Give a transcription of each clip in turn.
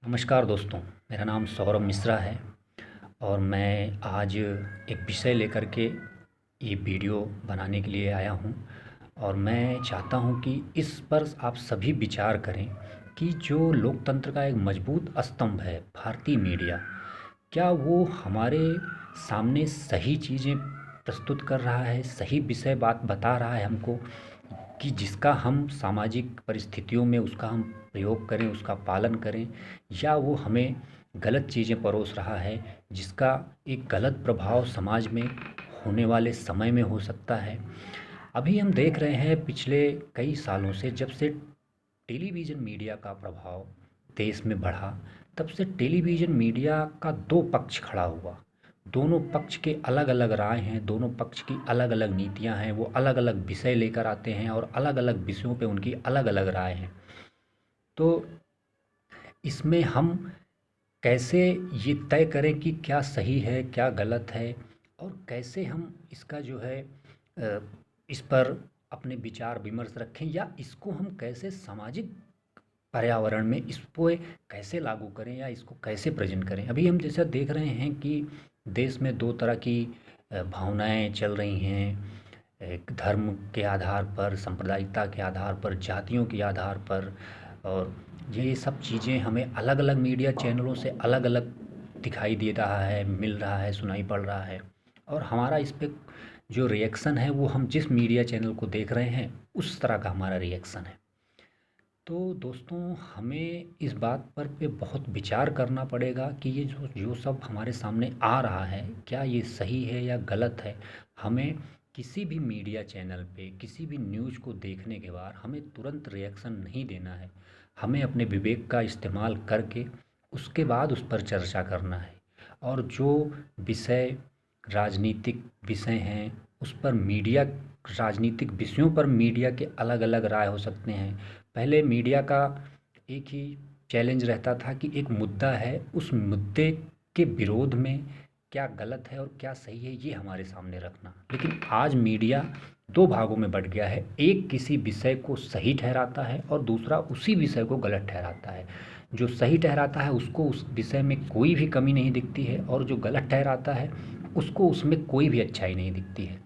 नमस्कार दोस्तों, मेरा नाम सौरभ मिश्रा है और मैं आज एक विषय लेकर के ये वीडियो बनाने के लिए आया हूँ। और मैं चाहता हूँ कि इस पर आप सभी विचार करें कि जो लोकतंत्र का एक मजबूत स्तंभ है भारतीय मीडिया, क्या वो हमारे सामने सही चीज़ें प्रस्तुत कर रहा है, सही विषय बात बता रहा है हमको, कि जिसका हम सामाजिक परिस्थितियों में उसका हम प्रयोग करें, उसका पालन करें, या वो हमें गलत चीज़ें परोस रहा है जिसका एक गलत प्रभाव समाज में होने वाले समय में हो सकता है। अभी हम देख रहे हैं पिछले कई सालों से, जब से टेलीविज़न मीडिया का प्रभाव देश में बढ़ा, तब से टेलीविज़न मीडिया का दो पक्ष खड़ा हुआ। दोनों पक्ष के अलग अलग राय हैं, दोनों पक्ष की अलग अलग नीतियां हैं, वो अलग अलग विषय लेकर आते हैं और अलग अलग विषयों पे उनकी अलग अलग राय हैं। तो इसमें हम कैसे ये तय करें कि क्या सही है, क्या गलत है, और कैसे हम इसका जो है इस पर अपने विचार विमर्श रखें, या इसको हम कैसे सामाजिक पर्यावरण में इसको कैसे लागू करें या इसको कैसे प्रेजेंट करें। अभी हम जैसा देख रहे हैं कि देश में दो तरह की भावनाएं चल रही हैं। एक धर्म के आधार पर, सांप्रदायिकता के आधार पर, जातियों के आधार पर। और ये सब चीज़ें हमें अलग अलग मीडिया चैनलों से अलग अलग दिखाई दे रहा है, मिल रहा है, सुनाई पड़ रहा है। और हमारा इस पे जो रिएक्शन है वो हम जिस मीडिया चैनल को देख रहे हैं उस तरह का हमारा रिएक्शन है। तो दोस्तों, हमें इस बात पर पे बहुत विचार करना पड़ेगा कि ये जो जो सब हमारे सामने आ रहा है, क्या ये सही है या गलत है। हमें किसी भी मीडिया चैनल पे किसी भी न्यूज़ को देखने के बाद हमें तुरंत रिएक्शन नहीं देना है। हमें अपने विवेक का इस्तेमाल करके उसके बाद उस पर चर्चा करना है। और जो विषय राजनीतिक विषय हैं उस पर मीडिया, राजनीतिक विषयों पर मीडिया के अलग अलग राय हो सकते हैं। पहले मीडिया का एक ही चैलेंज रहता था कि एक मुद्दा है, उस मुद्दे के विरोध में क्या गलत है और क्या सही है ये हमारे सामने रखना। लेकिन आज मीडिया दो भागों में बँट गया है। एक किसी विषय को सही ठहराता है और दूसरा उसी विषय को गलत ठहराता है। जो सही ठहराता है उसको उस विषय में कोई भी कमी नहीं दिखती है, और जो गलत ठहराता है उसको उसमें कोई भी अच्छाई नहीं दिखती है।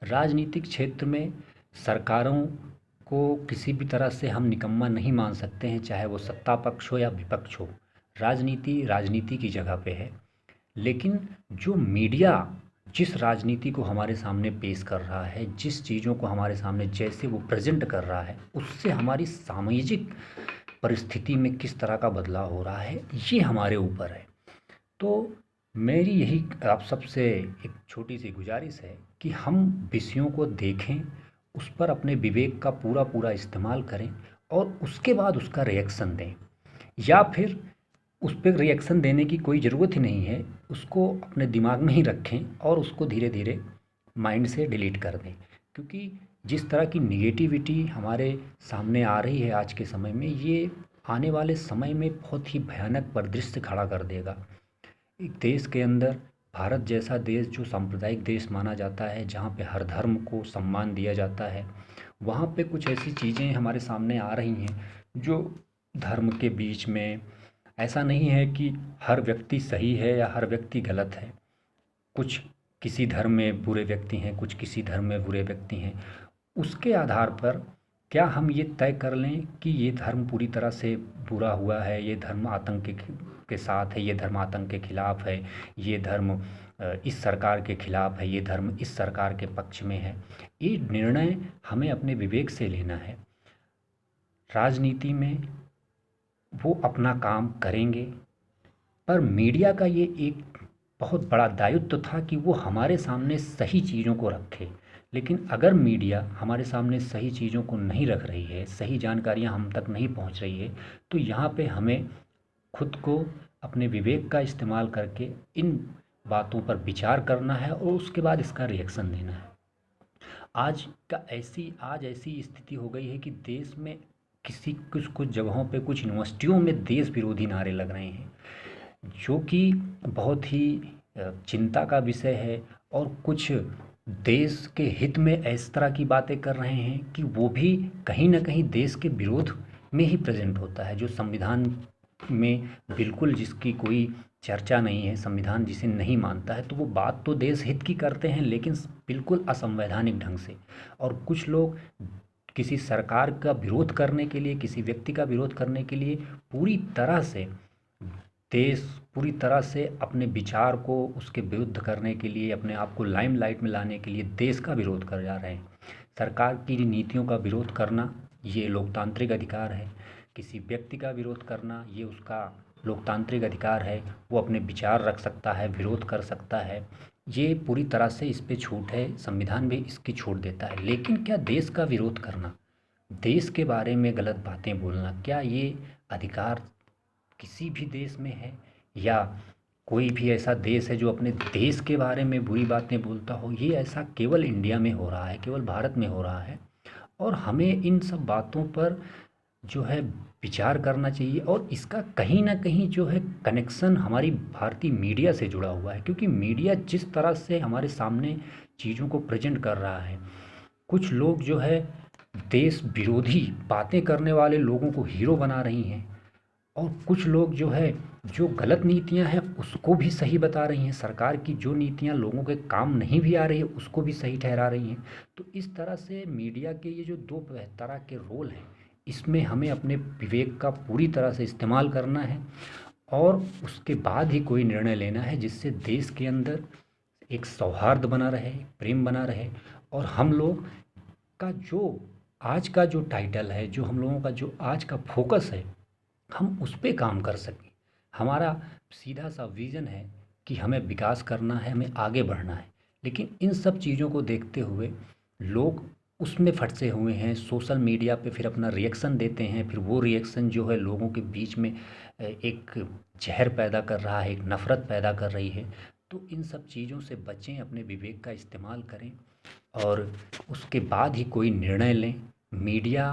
राजनीतिक क्षेत्र में सरकारों को किसी भी तरह से हम निकम्मा नहीं मान सकते हैं, चाहे वो सत्ता पक्ष हो या विपक्ष हो। राजनीति राजनीति की जगह पे है। लेकिन जो मीडिया जिस राजनीति को हमारे सामने पेश कर रहा है, जिस चीज़ों को हमारे सामने जैसे वो प्रेजेंट कर रहा है, उससे हमारी सामाजिक परिस्थिति में किस तरह का बदलाव हो रहा है, ये हमारे ऊपर है। तो मेरी यही आप सबसे एक छोटी सी गुजारिश है कि हम विषयों को देखें, उस पर अपने विवेक का पूरा पूरा इस्तेमाल करें और उसके बाद उसका रिएक्शन दें। या फिर उस पर रिएक्शन देने की कोई ज़रूरत ही नहीं है, उसको अपने दिमाग में ही रखें और उसको धीरे धीरे माइंड से डिलीट कर दें। क्योंकि जिस तरह की निगेटिविटी हमारे सामने आ रही है आज के समय में, ये आने वाले समय में बहुत ही भयानक परिदृश्य खड़ा कर देगा। एक देश के अंदर, भारत जैसा देश जो सांप्रदायिक देश माना जाता है, जहाँ पे हर धर्म को सम्मान दिया जाता है, वहाँ पे कुछ ऐसी चीज़ें हमारे सामने आ रही हैं जो धर्म के बीच में, ऐसा नहीं है कि हर व्यक्ति सही है या हर व्यक्ति गलत है। कुछ किसी धर्म में बुरे व्यक्ति हैं, कुछ किसी धर्म में बुरे व्यक्ति हैं। उसके आधार पर क्या हम ये तय कर लें कि ये धर्म पूरी तरह से बुरा हुआ है, ये धर्म आतंक के साथ है, ये धर्म आतंक के खिलाफ है, ये धर्म इस सरकार के खिलाफ है, ये धर्म इस सरकार के पक्ष में है। ये निर्णय हमें अपने विवेक से लेना है। राजनीति में वो अपना काम करेंगे, पर मीडिया का ये एक बहुत बड़ा दायित्व था कि वो हमारे सामने सही चीज़ों को रखे। लेकिन अगर मीडिया हमारे सामने सही चीज़ों को नहीं रख रही है, सही जानकारियाँ हम तक नहीं पहुंच रही है, तो यहाँ पे हमें खुद को अपने विवेक का इस्तेमाल करके इन बातों पर विचार करना है और उसके बाद इसका रिएक्शन देना है। आज ऐसी स्थिति हो गई है कि देश में किसी कुछ कुछ जगहों पे, कुछ यूनिवर्सिटियों में देश विरोधी नारे लग रहे हैं, जो कि बहुत ही चिंता का विषय है। और कुछ देश के हित में इस तरह की बातें कर रहे हैं कि वो भी कहीं ना कहीं देश के विरोध में ही प्रेजेंट होता है। जो संविधान में बिल्कुल जिसकी कोई चर्चा नहीं है, संविधान जिसे नहीं मानता है, तो वो बात तो देश हित की करते हैं लेकिन बिल्कुल असंवैधानिक ढंग से। और कुछ लोग किसी सरकार का विरोध करने के लिए, किसी व्यक्ति का विरोध करने के लिए पूरी तरह से देश, पूरी तरह से अपने विचार को उसके विरुद्ध करने के लिए, अपने आप को लाइमलाइट में लाने के लिए देश का विरोध कर जा रहे हैं। सरकार की नीतियों का विरोध करना ये लोकतांत्रिक अधिकार है। किसी व्यक्ति का विरोध करना ये उसका लोकतांत्रिक अधिकार है। वो अपने विचार रख सकता है, विरोध कर सकता है। ये पूरी तरह से इस पे छूट है, संविधान भी इसकी छूट देता है। लेकिन क्या देश का विरोध करना, देश के बारे में गलत बातें बोलना, क्या ये अधिकार किसी भी देश में है? या कोई भी ऐसा देश है जो अपने देश के बारे में बुरी बातें बोलता हो? ये ऐसा केवल इंडिया में हो रहा है, केवल भारत में हो रहा है। और हमें इन सब बातों पर जो है विचार करना चाहिए। और इसका कहीं ना कहीं जो है कनेक्शन हमारी भारतीय मीडिया से जुड़ा हुआ है, क्योंकि मीडिया जिस तरह से हमारे सामने चीज़ों को प्रेजेंट कर रहा है, कुछ लोग जो है देश विरोधी बातें करने वाले लोगों को हीरो बना रही हैं, और कुछ लोग जो है जो गलत नीतियां हैं उसको भी सही बता रही हैं। सरकार की जो नीतियां लोगों के काम नहीं भी आ रही है उसको भी सही ठहरा रही हैं। तो इस तरह से मीडिया के ये जो दो तरह के रोल हैं, इसमें हमें अपने विवेक का पूरी तरह से इस्तेमाल करना है और उसके बाद ही कोई निर्णय लेना है जिससे देश के अंदर एक सौहार्द बना रहे, प्रेम बना रहे। और हम लोग का जो आज का जो टाइटल है, जो हम लोगों का जो आज का फोकस है, हम उस पे काम कर सकें। हमारा सीधा सा विज़न है कि हमें विकास करना है, हमें आगे बढ़ना है। लेकिन इन सब चीज़ों को देखते हुए लोग उसमें फंसे हुए हैं, सोशल मीडिया पे फिर अपना रिएक्शन देते हैं। फिर वो रिएक्शन जो है लोगों के बीच में एक जहर पैदा कर रहा है, एक नफ़रत पैदा कर रही है। तो इन सब चीज़ों से बचें, अपने विवेक का इस्तेमाल करें और उसके बाद ही कोई निर्णय लें। मीडिया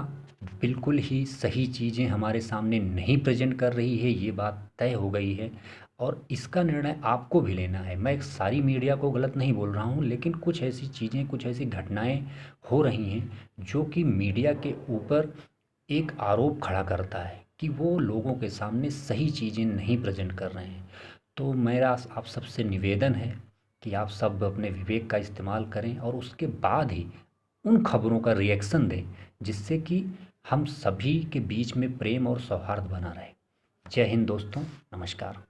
बिल्कुल ही सही चीज़ें हमारे सामने नहीं प्रेजेंट कर रही है, ये बात तय हो गई है। और इसका निर्णय आपको भी लेना है। मैं सारी मीडिया को गलत नहीं बोल रहा हूँ, लेकिन कुछ ऐसी चीज़ें, कुछ ऐसी घटनाएं हो रही हैं जो कि मीडिया के ऊपर एक आरोप खड़ा करता है कि वो लोगों के सामने सही चीज़ें नहीं प्रेजेंट कर रहे हैं। तो मेरा आप सबसे निवेदन है कि आप सब अपने विवेक का इस्तेमाल करें और उसके बाद ही उन खबरों का रिएक्शन दें जिससे कि हम सभी के बीच में प्रेम और सौहार्द बना रहे। जय हिंद दोस्तों, नमस्कार।